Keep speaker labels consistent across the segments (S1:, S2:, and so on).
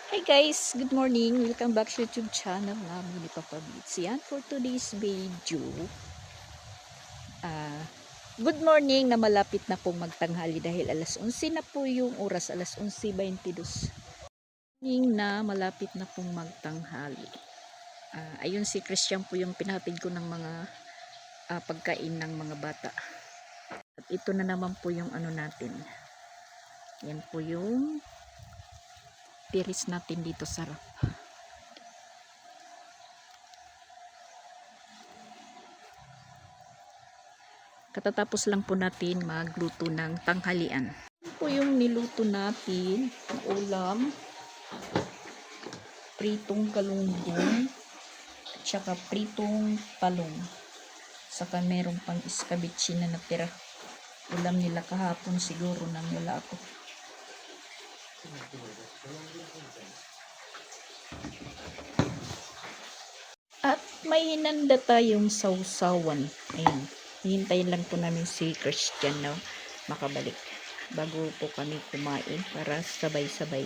S1: Hi guys, good morning. Welcome back sa YouTube channel namin ni Papa Beats. Yan, for today's video. Good morning na malapit na pong magtanghali dahil alas 11 na po yung oras, alas 11:22. Morning na malapit na pong magtanghali. Ayun si Christian po yung pinahatid ko ng mga pagkain ng mga bata. At ito na naman po yung ano natin. Yan po yung tiris natin dito sa rap. Katatapos lang po natin magluto ng tanghalian. Ito po yung niluto natin na ulam, pritong galunggong, at saka pritong talong. Saka meron pang iskabitsi na natira. Ulam nila kahapon siguro nang wala ako. At may hinanda tayong sausawan. Ayan. Hihintayin lang po namin si Christian na makabalik bago po kami kumain para sabay-sabay.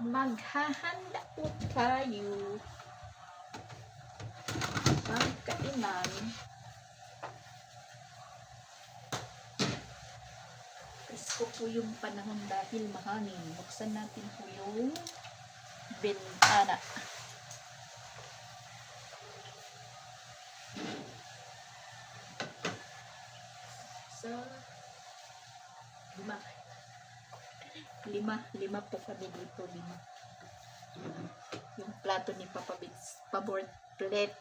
S1: Maghahanda po tayo pagkainan. Presko po yung panahon dahil mahangin. Buksan natin po yung bintana. So, lima po kami dito, lima. Yung plato ni Papa Bits, paboard plate.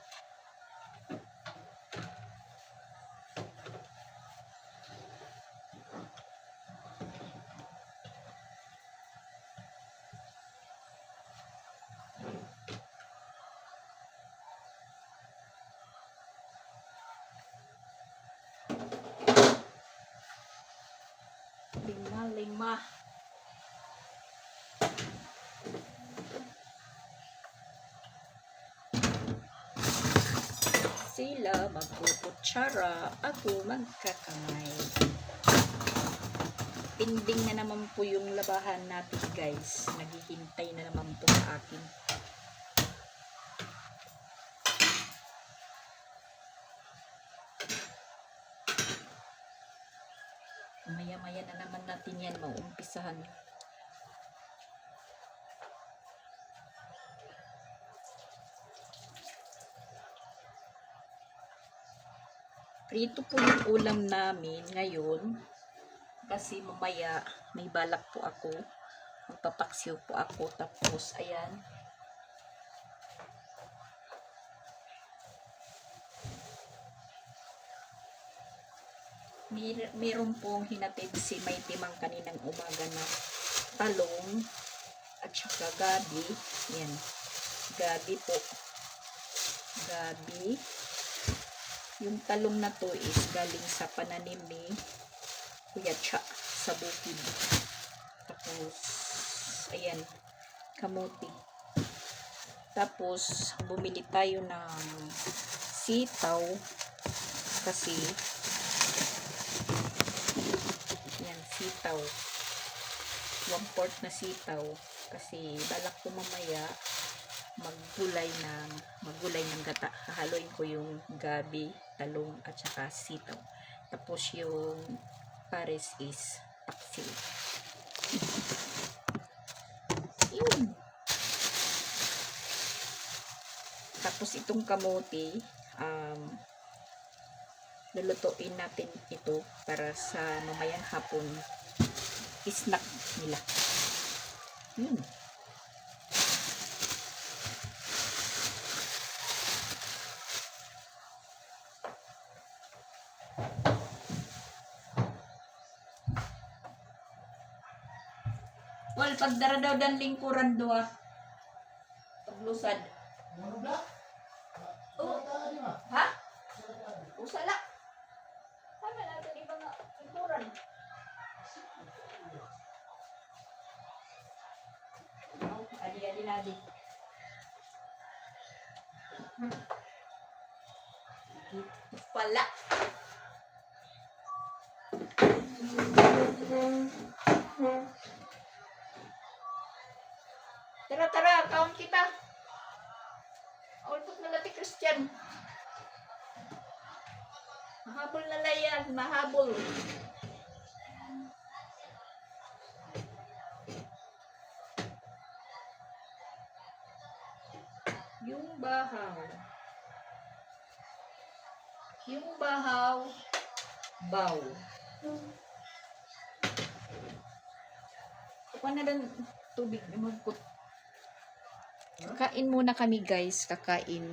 S1: Lima. Sila magkukutsara, ako magkakamay. Pending na naman po yung labahan natin guys. Naghihintay na naman po sa akin. Maya-maya na naman natin yan mauumpisahan. Prito po yung ulam namin ngayon kasi mamaya may balak po ako, magpapaksiw po ako, tapos ayan, meron pong hinatid si May Timang kaninang umaga na talong at saka gabi. Yan, gabi po, gabi. Yung talong na to is galing sa pananim ni Kuya Cha sa bukid. Tapos, ayan, kamuti. Tapos, bumili tayo ng sitaw kasi, yan, sitaw. 1/4 na sitaw kasi balak ko mamaya maggulay ng gata. Hahaluin ko yung gabi, talong at saka sitaw. Tapos yung pares is paksiw. Yun. Tapos itong kamote, lulutuin natin ito para sa mamayang hapon snack nila. Yun. Well, pagdara daw dan lingkuran doa. Paglusad. Oh. Ha? Usala. Tama natin ibang lingkuran. Daddy. Ito pala. Tara, tara, kaon kita. Ulpot na lati, Christian. Mahabol na layan, mahabol. Yung bahaw. Yung bahaw. Baw. Kuha na lang tubig. Magkut. Kakain muna kami guys. Kakain.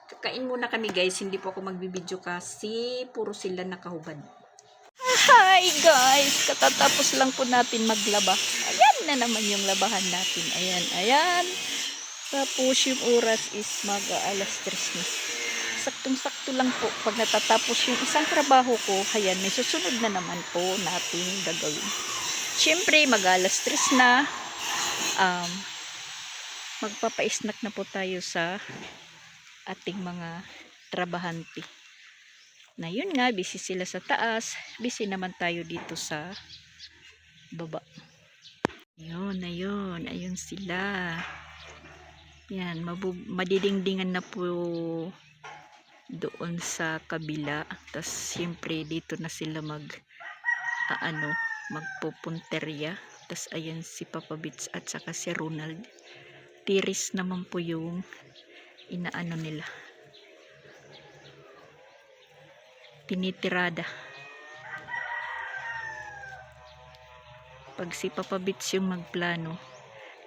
S1: Kakain muna kami guys. Hindi po ako magbibideo kasi puro sila nakahubad. Hi guys! Katatapos lang po natin maglaba. Ayan na naman yung labahan natin. Ayan, ayan. Tapos yung oras is mag-alas 3 na. Saktong-sakto lang po. Pag natatapos yung isang trabaho ko, ayan, may susunod na naman po natin gagawin. Siyempre, mag-alas 3 na. Magpapa-snack na po tayo sa ating mga trabahante. Na yun nga, busy sila sa taas. Busy naman tayo dito sa baba. Ayun, ayun. Ayun sila. Yan, madidingdingan na po doon sa kabila. Tapos, siyempre, dito na sila magpupunterya. Tapos, ayan si Papa Bits at saka si Ronald. Tiris naman po yung inaano nila. Tinitirada. Pag si Papa Bits yung magplano,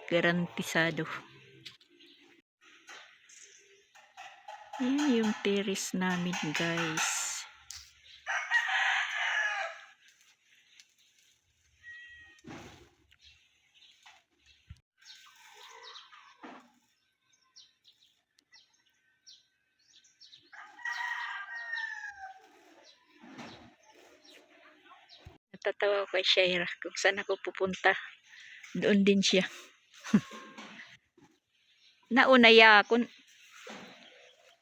S1: garantisado. Yan yung terrace namin guys. Natatawa ko kay Shaira kung saan ako pupunta. Doon din siya. Nauna ya kun.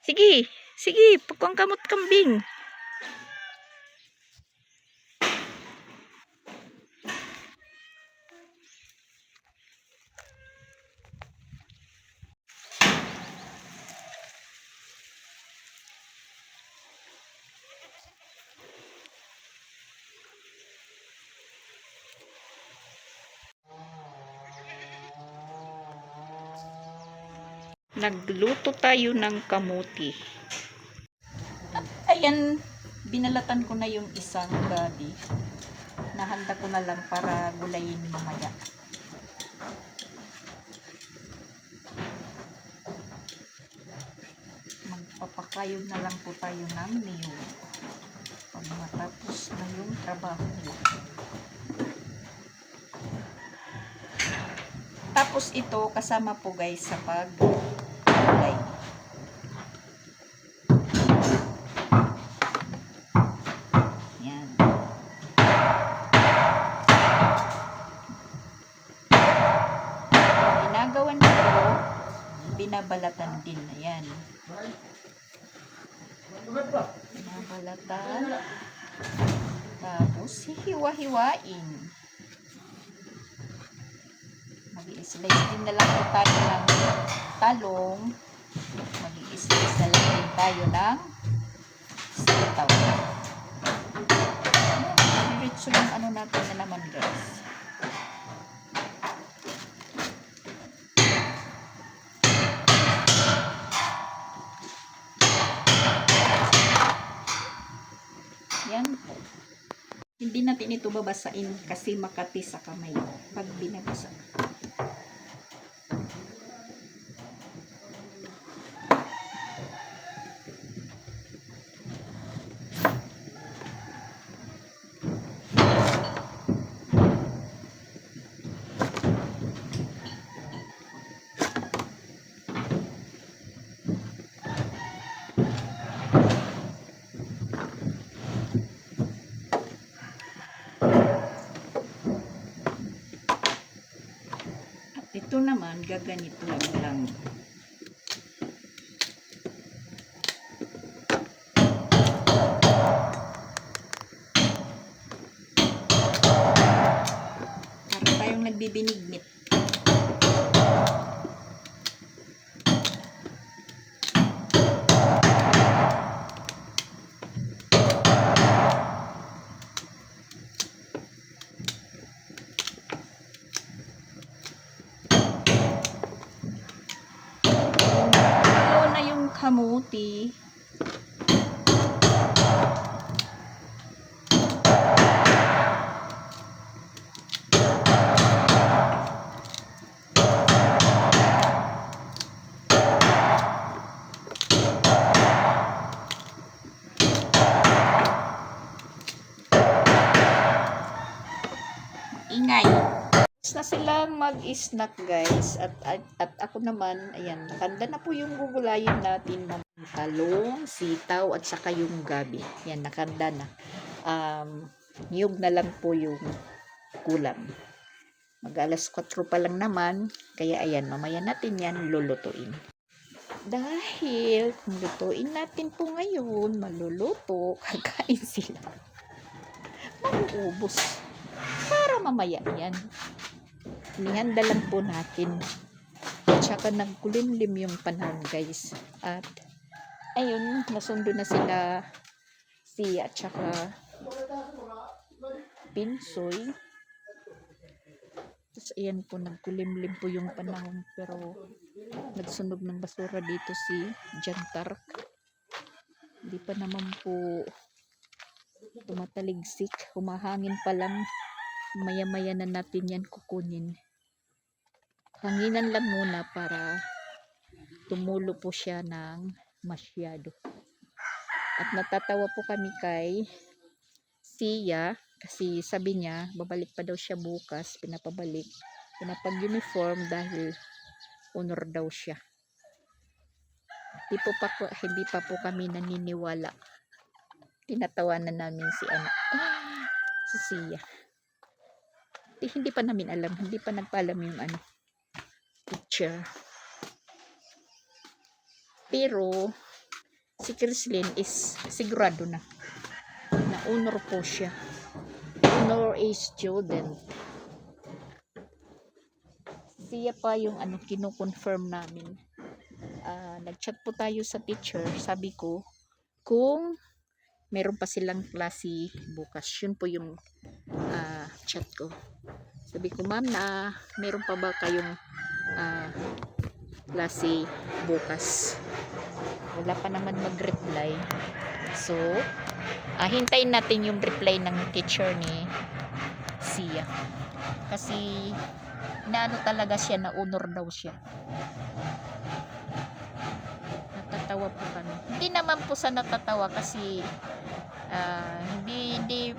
S1: Sige, sige, pagkuang kamot kambing. Nagluto tayo ng kamuti. Ayan, binalatan ko na yung isang gabi. Nahanda ko na lang para gulayin mamaya. Magpapakayod na lang po tayo ng niyo. Pag matapos na yung trabaho niyo. Tapos ito kasama po guys sa paggulay. Yan. Ginagawan nito, binabalatan din. Ayan. Binabalatan. Tapos hihiwa-hiwain. Mag-i-slice din na lang po tayo ng talong. Mag-i-slice na lang din tayo ng sitaw. Diretso yung ano natin na naman guys. Yan po. Hindi natin ito babasain kasi makati sa kamay pag binabasa. gaganito lang. Para tayong nagbibinigmit. Kamuti. Ingay. Na silang mag-snack guys at ako naman ayan, nakanda na po yung gugulayin natin ng talong, sitaw at saka yung gabi. Yan, nakanda na. Niyog na lang po yung kulam. Mag alas 4 pa lang naman, kaya ayan, mamaya natin yan lulutuin. Dahil kung lutuin natin po ngayon, maluluto, kakain sila. Mauubos. Para mamaya yan. Inihanda lang po natin. At saka nagkulimlim yung panahon guys. At ayun, nasundo na sila si at saka Pinsoy. Tapos ayan po, nagkulimlim po yung panahon. Pero nagsunog ng basura dito si Jantar. Hindi pa naman po tumataligsik. Humahangin pa lang. Maya-maya na natin yan kukunin. Hanginan lang muna para tumulo po siya ng masyado. At natatawa po kami kay Sia kasi sabi niya babalik pa daw siya bukas, pinapag-uniform dahil honor daw siya. Hindi pa po kami naniniwala. Tinatawanan namin si Sia. Hindi pa namin alam, hindi pa nagpaalam yung teacher. Pero si Chrislyn is sigurado na honor po siya. Honor a student. Siya pa yung kino-confirm namin. Nag-chat po tayo sa teacher. Sabi ko, kung meron pa silang klase bukas, yun po yung chat ko. Sabi ko, ma'am, na meron pa ba kayong klase bukas? Wala pa naman mag-reply. So, hintayin natin yung reply ng teacher ni Sia. Kasi, talaga siya na honor daw siya. Natatawa po kami. Hindi naman po sa natatawa kasi hindi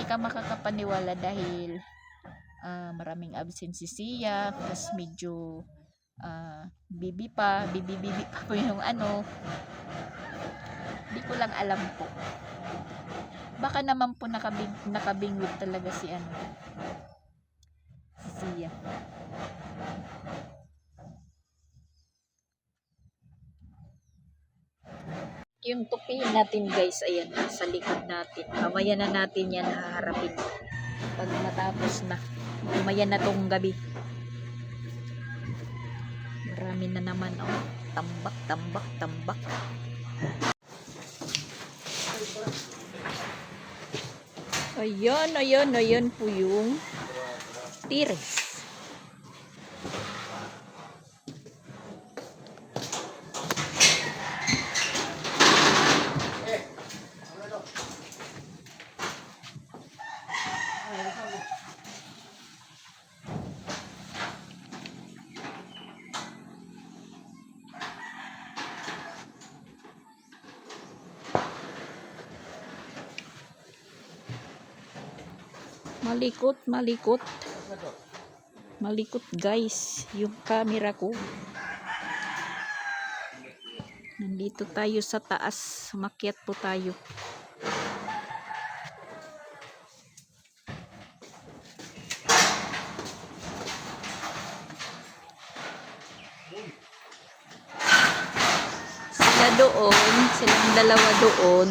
S1: ka makakapaniwala dahil maraming absent si Sia, tapos medyo bibi pa po yung hindi ko lang alam po. Baka naman po nakabingwit talaga si Sia. Yung tupihin natin guys, ayan, sa likod natin. Mamaya na natin yan haharapin. Pag natapos na. Mamaya na tong gabi. Marami na naman, tambak. Ayan po yung tires. Malikot guys yung camera ko. Nandito tayo sa taas, makyat po tayo. doon, silang dalawa doon.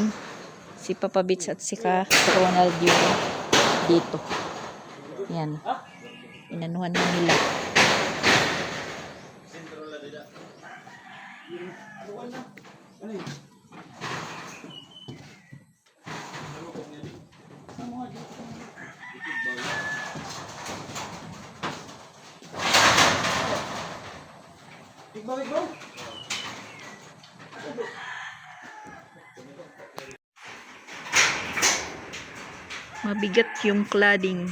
S1: Si Papa Bits at si Ronald yun dito. Yan. Inanuhan na nila. Mabigat yung cladding.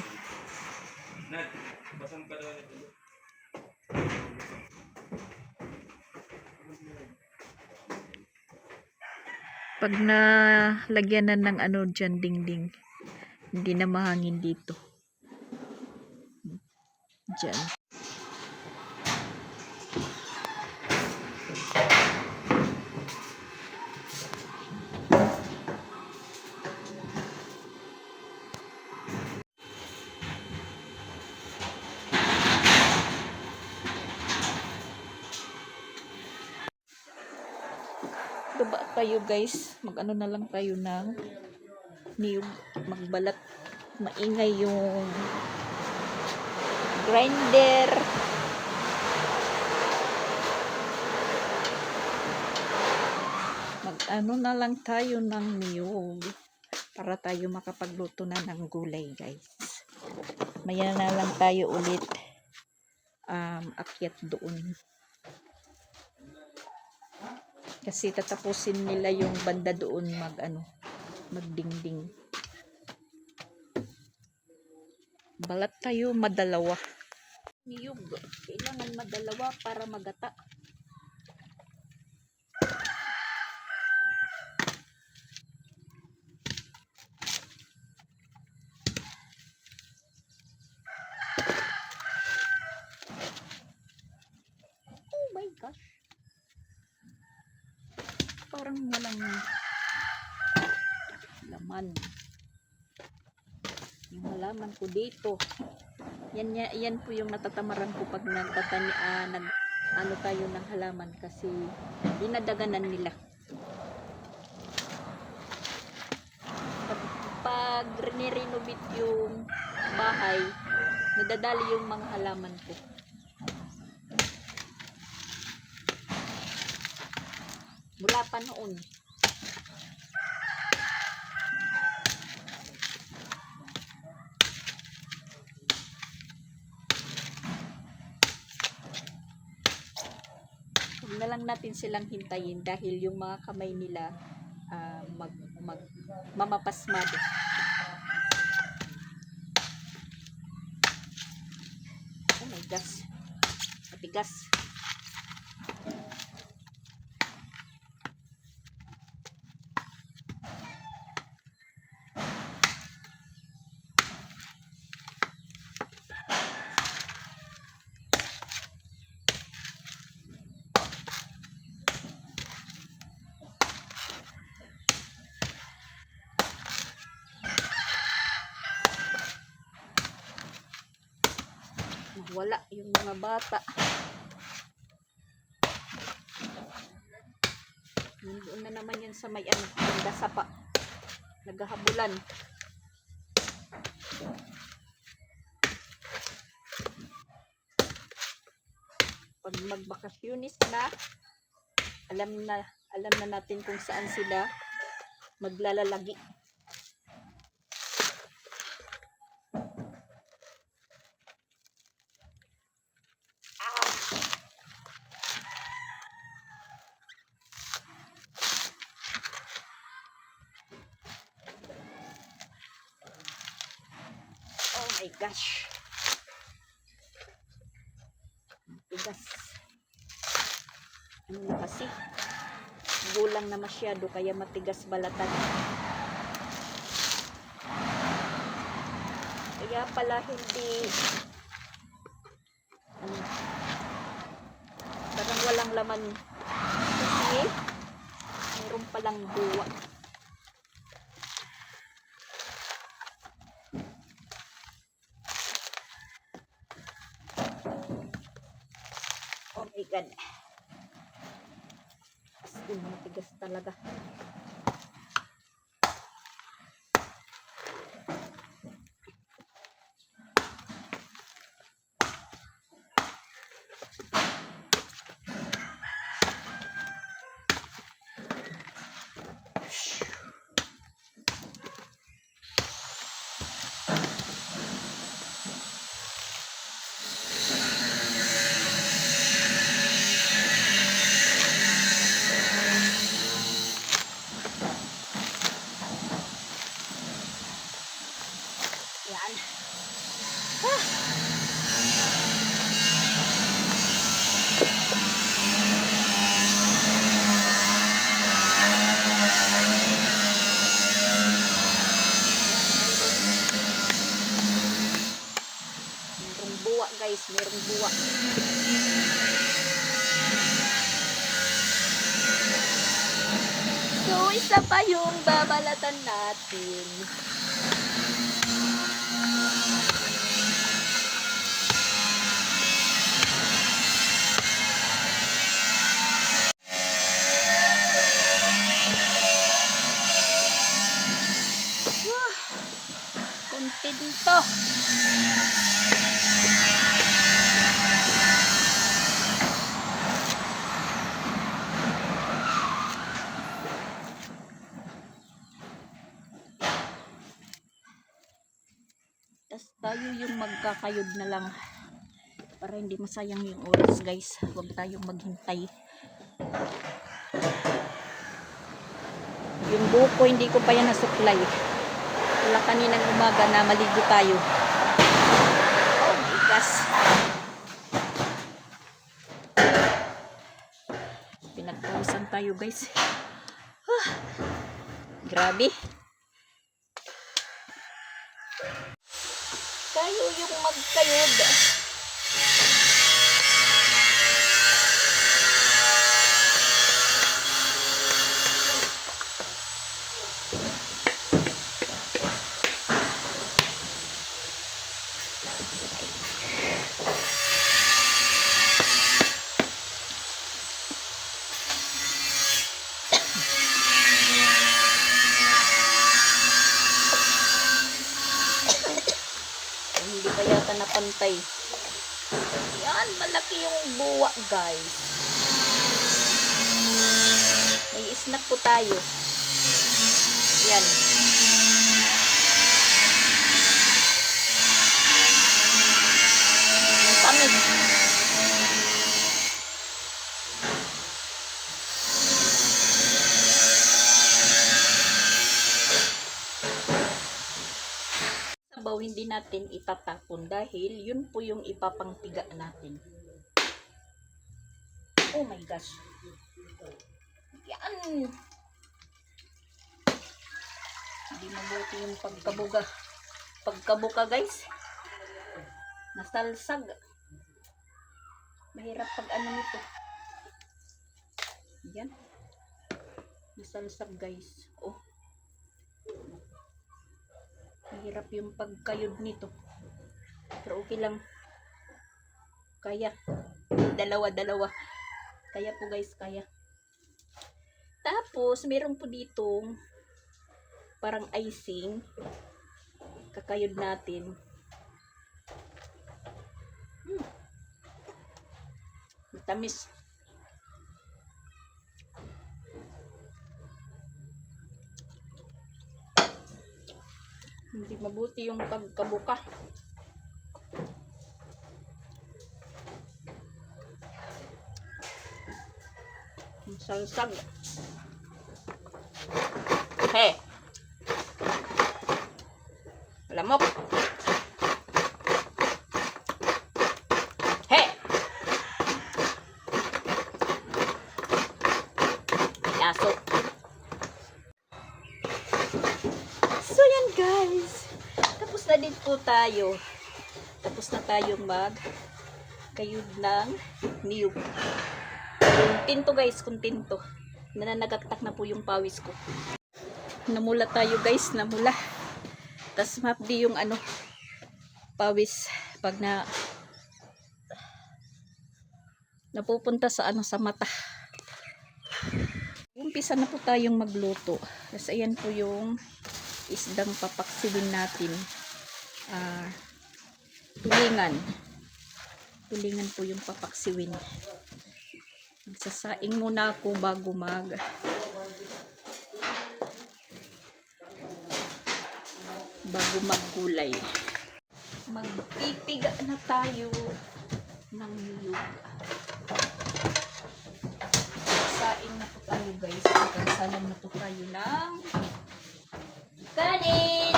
S1: Pag nalagyan na ng ano dyan, dingding, hindi na mahangin dito. Dyan. Diba kayo guys, mag-ano na lang tayo ng niyog, magbalat, maingay yung grinder. Mag-ano na lang tayo ng niyog para tayo makapagluto na ng gulay guys. Maya na lang tayo ulit akyat doon. Kasi tatapusin nila yung banda doon magdingding. Balat tayo madalawa. Niyog, kailangan madalawa para magata. Oh my gosh. Parang walang laman. Yung halaman ko dito. Yan po yung natatamaran ko pag ano tayo ng halaman kasi dinadaganan nila. Pag nirenovate yung bahay, nadadali yung mga halaman ko. Mula pa noon. Huwag na lang natin silang hintayin dahil yung mga kamay nila mamapasmado. Oh my gosh. Matigas. Wala yung mga bata. Doon na naman yan sa may dasapa. Naghahabulan. Pag magbakasyonis na, alam na natin kung saan sila maglalalagi. Oh my gosh. Tigas. Ano na kasi? Gulang na masyado kaya matigas balatan. Kaya pala hindi parang walang laman kasi mayroon palang buwa. Oh my God. Matigas talaga. Yan. Merong buwa guys, merong buwa. So, isa pa yung babalatan natin. Konti dito. Tas tayo yung magkakayod na lang para hindi masayang yung oras guys. Huwag tayong maghintay. Yung buko hindi ko pa yan nasuklay. Wala kaninang umaga na maligo tayo. Oh my gosh. Pinagpawisan tayo guys. Grabe. Tayo yung magkayod. Hindi pa yata napantay. Yan, malaki yung buwa guys. May snack po tayo. Yan. Ang tamis. Sabaw hindi natin itatapon dahil yun po yung ipapangpiga natin. Oh my gosh. Yan. Hindi mabuti yung pagkabuka guys. Nasalsag. Mahirap pag ano nito. Yan. Nasalsag guys. Oh. Mahirap yung pagkayod nito. Pero okay lang. Kaya. Dalawa-dalawa. Kaya po guys, kaya. Tapos, meron po ditong parang icing. Kakayod natin. Matamis. Hindi mabuti yung pagkabuka. Salsag. He. Lamok. He. Laso. So yan guys. Tapos na din po tayo. Tapos na tayong kayod ng niyog. Tinto guys, kuntinto. Nananagaktak na po yung pawis ko. Namula tayo guys, namula. Tapos mapdi yung pawis pag napupunta sa sa mata. mag-umpisa na po tayong magluto. Tapos ayan po yung isdang papaksiwin natin. Tulingan. Tulingan po yung papaksiwin. Magsasaing muna ako bago maggulay. Magpipiga na tayo ng niyog. Saing na po tayo guys. Magsasalang na po tayo ng kanin.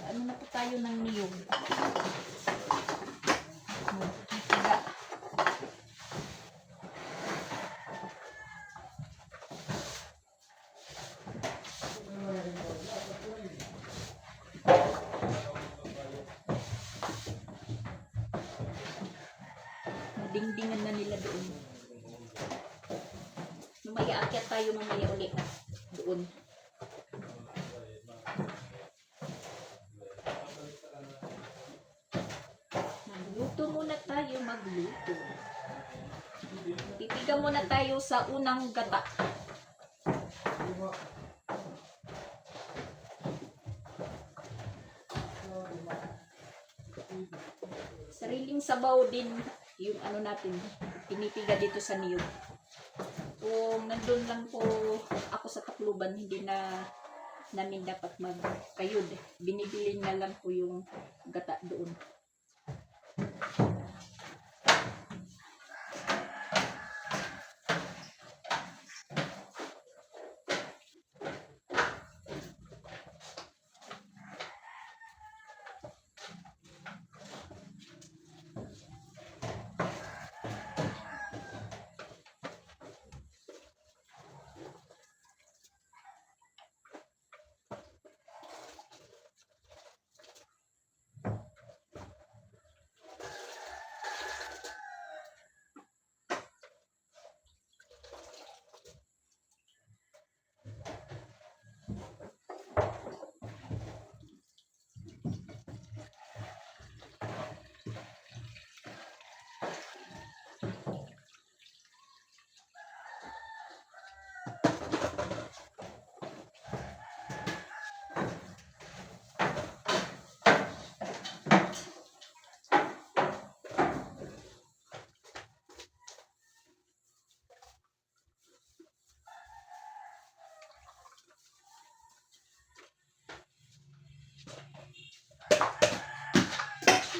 S1: Ano na po tayo ng niyog. Magpipiga. Dingdingan na nila doon. Mamaya akyat tayo mamaya ulit na doon. Magluto muna tayo, magluto. Pipiga muna tayo sa unang gata. Sariling sabaw din yung ano natin, pinipiga dito sa niyog. Kung nandun lang po ako sa Tacloban, hindi na namin dapat magkayod. Binibili na lang po yung gata doon.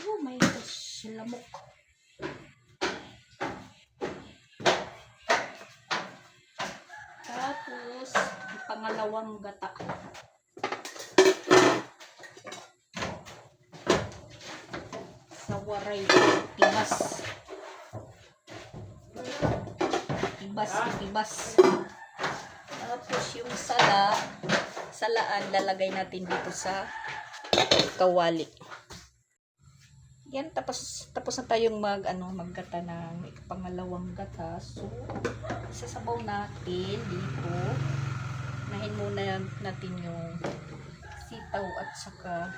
S1: Oh my gosh, lamok. Tapos, pangalawang gata. Sa waray, ibas. Ibas. Tapos yung salaan, lalagay natin dito sa kawali. Yan, tapos na tayong maggata ng pangalawang gata. So, sasabaw natin dito. Nahin muna natin yung sitaw at saka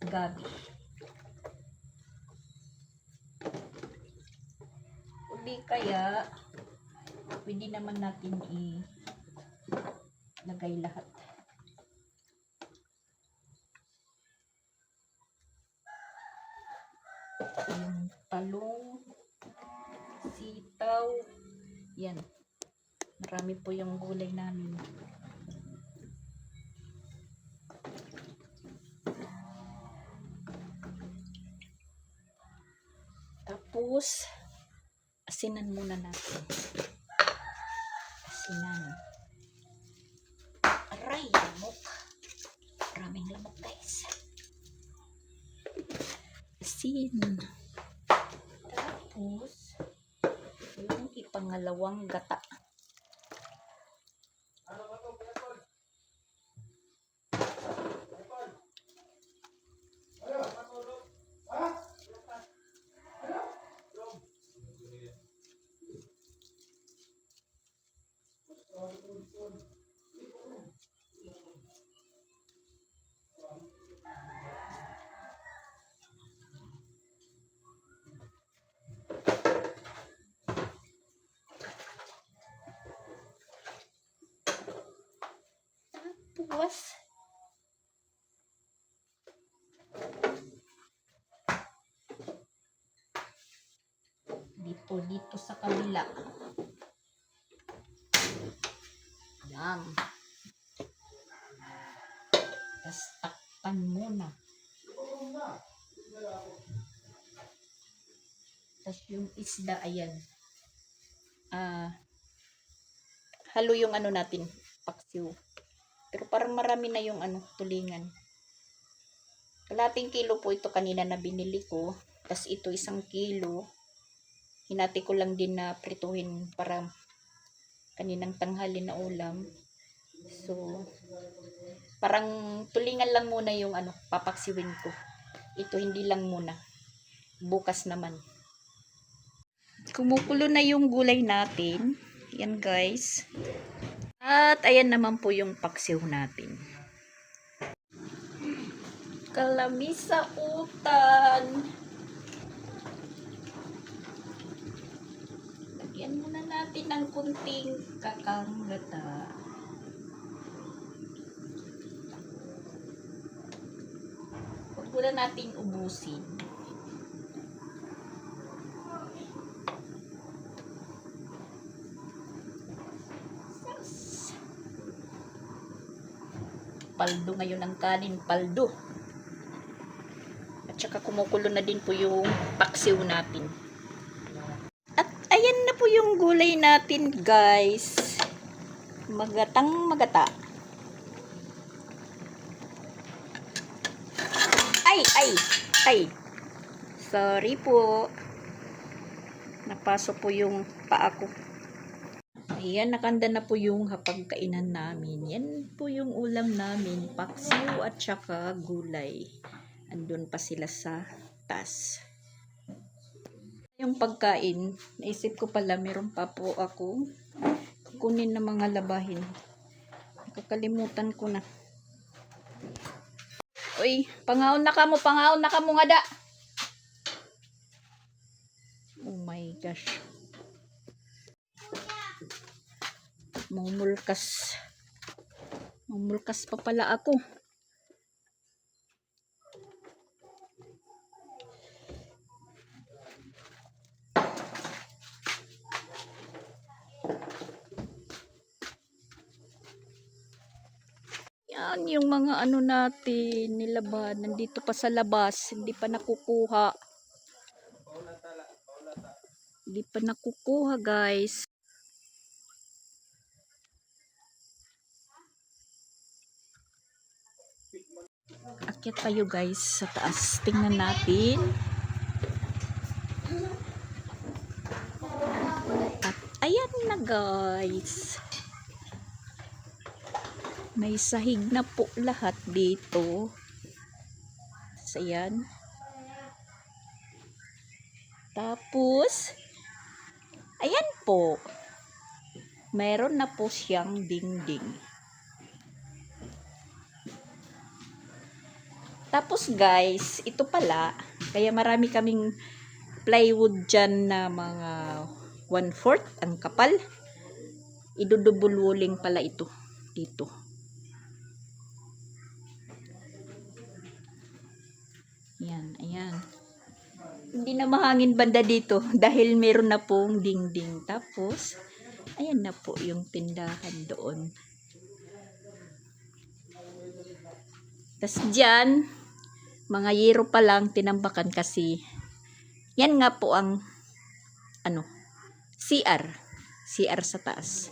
S1: gabi. Hindi kaya, pwede naman natin ilagay lahat. Yung talong, sitaw, yan. Marami po yung gulay namin. Tapos, asinan muna natin. Asinan. Aray, lamok. Maraming lamok guys. Asin. Tapos, yung ipangalawang gata. Was. Dito sa kabila. Yan. Tapos takpan muna. Tapos yung isda, ayan. Halo yung ano natin, paksiw. Pero parang marami na yung tulingan. Kalating kilo po ito kanina na binili ko. Tapos ito 1 kilo. Hinati ko lang din na prituhin para kaninang tanghali na ulam. So, parang tulingan lang muna yung papaksiwin ko. Ito hindi lang muna. Bukas naman. Kumukulo na yung gulay natin. Yan guys. At ayan naman po yung paksiw natin. Kalamisa utan. Lagyan muna natin ng kunting kakang gata. Huwag muna natin ubusin. Paldo ngayon ang kanin, paldo. At saka kumukulo na din po yung paksiw natin. At ayan na po yung gulay natin guys. Magatang magata. Ay. Sorry po. Napasok po yung paa ko. Ayan, nakanda na po yung hapagkainan namin. Yan po yung ulam namin, paksiw at saka gulay. Andun pa sila sa taas. Yung pagkain, naisip ko pala meron pa po ako kukunin na mga labahin. Nakakalimutan ko na. Uy, pangaon na ka mo nga da. Oh my gosh. Mamulkas pa pala ako. Yan yung mga natin nilaban. Nandito pa sa labas. Hindi pa nakukuha. Hindi pa nakukuha guys. Akyat tayo guys sa taas. Tingnan natin. At ayan na guys. May sahig na po lahat dito. So ayan. Tapos ayan po. Meron na po siyang dingding. Tapos guys, ito pala, kaya marami kaming plywood dyan na mga 1/4 ang kapal. Idudubul walling pala ito dito. Yan, ayan. Hindi na mahangin banda dito dahil meron na pong dingding. Tapos, ayan na po yung tindahan doon. Tapos dyan, mga yero pa lang tinambakan kasi yan nga po ang CR sa taas.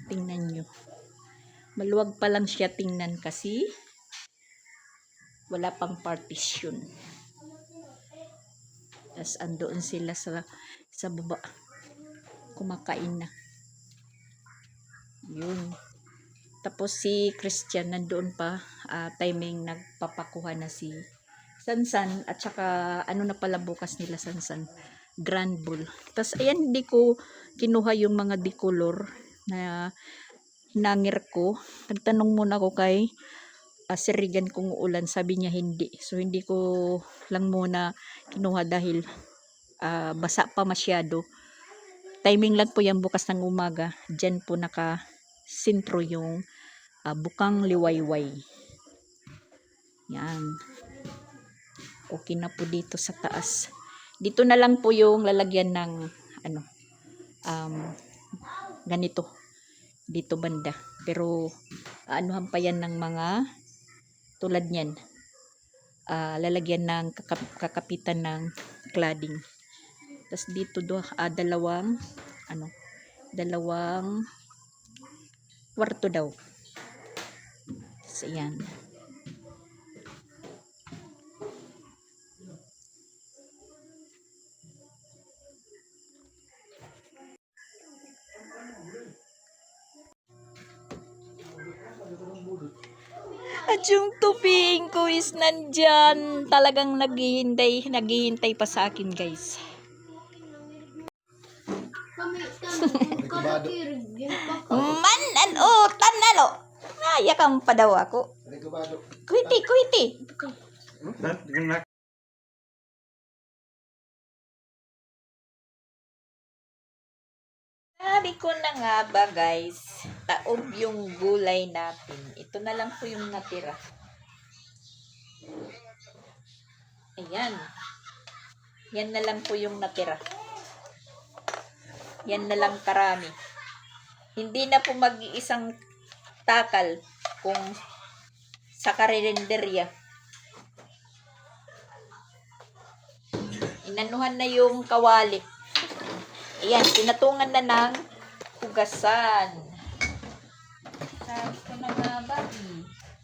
S1: Tingnan nyo. Maluwag pa lang siya tingnan kasi wala pang partition. Tapos andoon sila sa baba. Kumakain na. Yun. Tapos si Christian nandoon pa, timing nagpapakuha na si Sansan at saka na pala bukas nila Sansan, Grand Bull. Tapos ayan, hindi ko kinuha yung mga decolor na hinangir ko. Nagtanong muna ako kay Sir Regan kung uulan, sabi niya hindi. So hindi ko lang muna kinuha dahil basa pa masyado. Timing lang po yan bukas ng umaga. Diyan po sentro yung bukang liwayway. Yan. Okay na po dito sa taas. Dito na lang po yung lalagyan ng ano, ganito. Dito banda. Pero anuhan pa yan ng mga tulad niyan. Lalagyan ng kakapitan ng cladding. Tapos dito dalawang kwarto daw. So, yan. At yung tubing ko is nandyan. Talagang naghihintay pa sa akin, guys. Tanalo. Yakang pa daw ako. Kuiti. Sabi ko na nga ba, guys, taob yung gulay natin. Ito na lang po yung natira. Ayan. Yan na lang po yung natira. Yan na lang karami. Hindi na po mag-iisang takal kung sa karinderya. Inanuhan na yung kawali. Ayan, pinatungan na ng hugasan. Sabi ko na nga ba?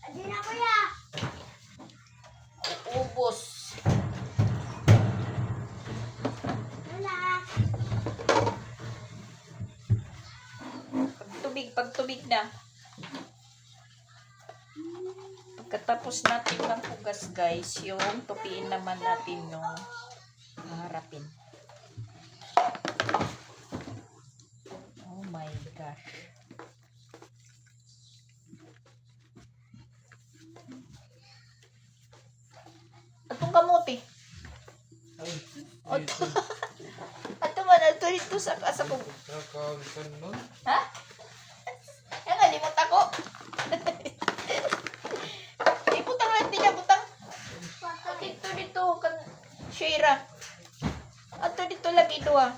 S1: Adi na kuya. Ubos. Pagtubig na. Pagkatapos natin ng hugas, guys, yung tupiin naman natin yung harapin. Oh my gosh. Atong kamuti. Ato man, ato dito sa kung... Ha? Yan nga, limot ako. Ibutang lang din, butang. Dito, kan Shira. Ato dito lagi ito, ah.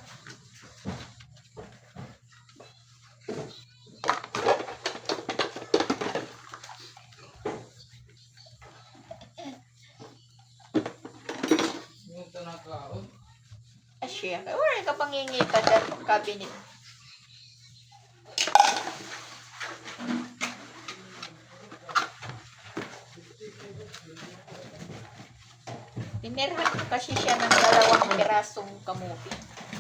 S1: Asya. Wala ka pangingita dyan sa cabinet. Tinerhan ko kasi siya ng 2 pirasong kamuti.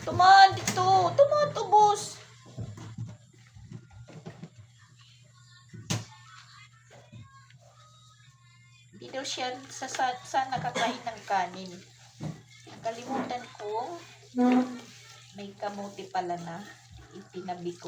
S1: Tuman dito! Tumatubos! Hindi daw siya sa nakakain ng kanin. Kalimutan ko may kamuti pala na itinabi ko.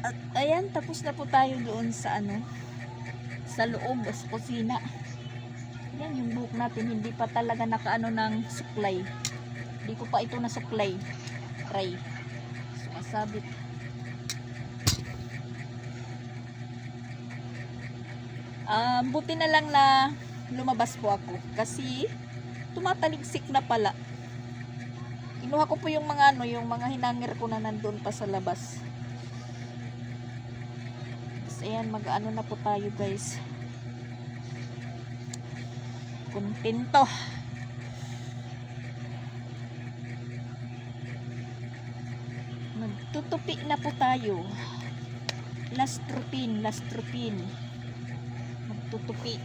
S1: At ayan, tapos na po tayo doon sa sa loob, sa kusina. Yan yung buhok natin, hindi pa talaga nakaano ng suklay. Hindi ko pa ito na suklay. Try. Sumasabit. Buti na lang na lumabas po ako kasi tumataligsik na pala. Kinuha ko po yung mga yung mga hinangir ko na nandun pa sa labas. Ayan, mag-ano na po tayo, guys. Kontento. Magtutupi na po tayo. Last routine. Magtutupi.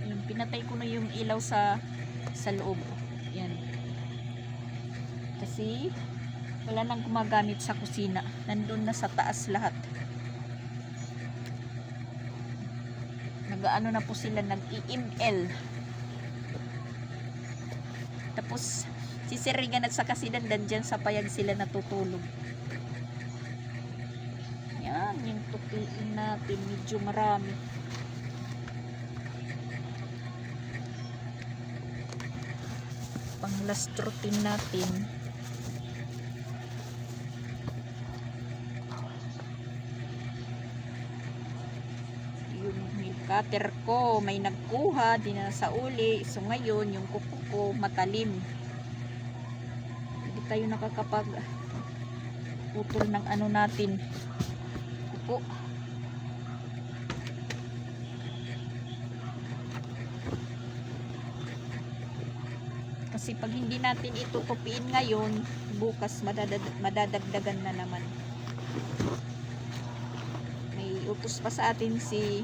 S1: Ayan, pinatay ko na yung ilaw sa loob. Ayan. Kasi Wala nang gumagamit sa kusina. Nandun na sa taas lahat. Nag-ano na po sila, nag-EML. Tapos, si Sir Regan at saka si Dandan dyan sa payag sila natutulog. Yan, yung tupiin natin. Medyo marami. Pang last routine natin. Yung milk cutter ko, may nagkuha, di na sa uli. So ngayon, yung kuko ko matalim. Hindi tayo nakakapag putol ng ano natin. Kuko. Kasi pag hindi natin itutupiin ngayon, bukas madadagdagan na naman. May utos pa sa atin si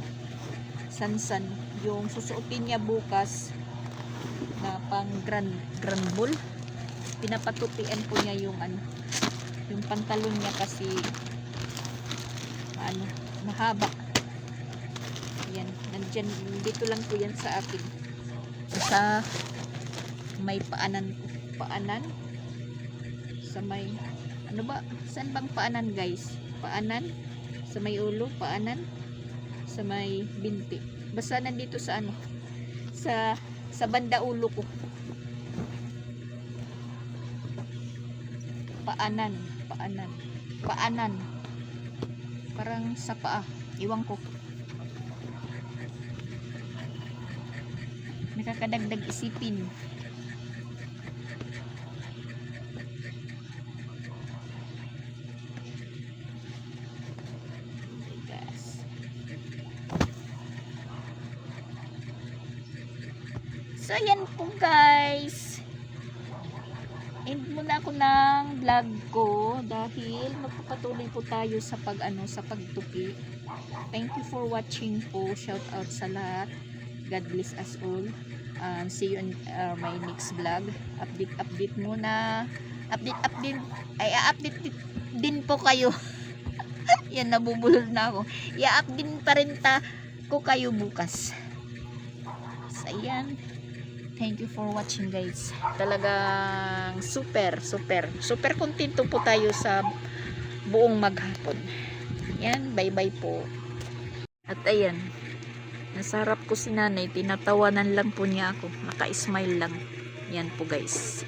S1: Sansan, yung susuotin niya bukas na pang grand ball. Pinapatupian po niya yung ano, yung pantalon niya kasi ano, mahaba. Yan, nandyan, dito lang po yan sa akin. Sa may paanan sa may ano ba, saan bang paanan guys? Paanan sa may ulo, paanan sa may binti, basta nandito sa ano, sa banda ulo ko, paanan parang sa paa, iwan ko, nakakadagdag isipin. So, yan po guys. End muna ako ng vlog ko dahil magpapatuloy po tayo sa sa pagtupi. Thank you for watching po. Shout out sa lahat. God bless us all. See you in my next vlog. Update muna. Update din po kayo. Yan, nabubulol na ako. I-update pa rin ko kayo bukas. So, ayan. Thank you for watching guys. Talagang super kontento po tayo sa buong maghapon. Yan, bye bye po. At ayan, nasa harap ko si nanay, tinatawanan lang po niya ako. Naka-smile lang. Yan po guys.